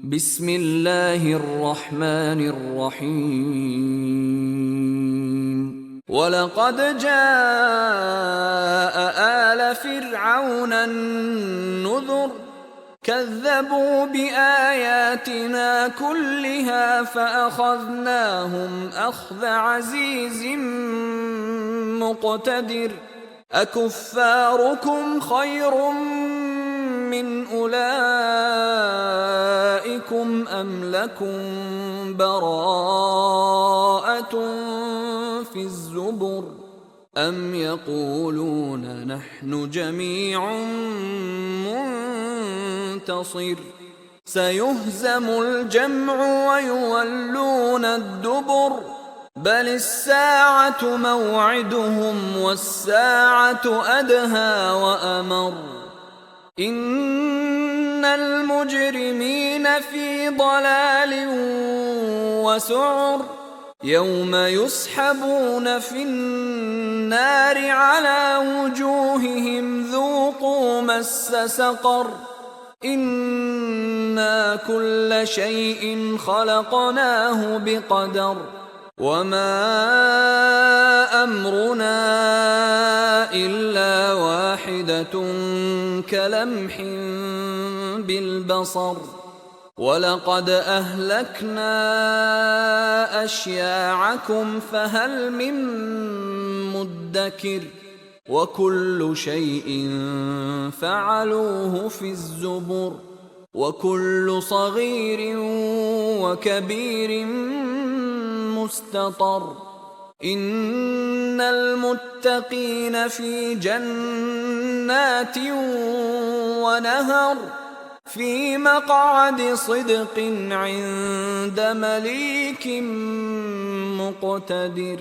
بسم الله الرحمن الرحيم ولقد جاء آل فرعون النذر كذبوا بآياتنا كلها فأخذناهم أخذ عزيز مقتدر أكفاركم خير من أولئكم أم لكم براءة في الزبر أم يقولون نحن جميع منتصر سيهزم الجمع ويولون الدبر بل الساعة موعدهم والساعة أدهى وأمر إن المجرمين في ضلال وسعر يوم يسحبون في النار على وجوههم ذوقوا مس سقر إنا كل شيء خلقناه بقدر وما أمرنا إلا واحدة كلمح بالبصر ولقد أهلكنا أشياعكم فهل من مدكر وكل شيء فعلوه في الزبر وكل صغير وكبير مستطر إن المتقين في جنات ونهر في مقعد صدق عند مليك مقتدر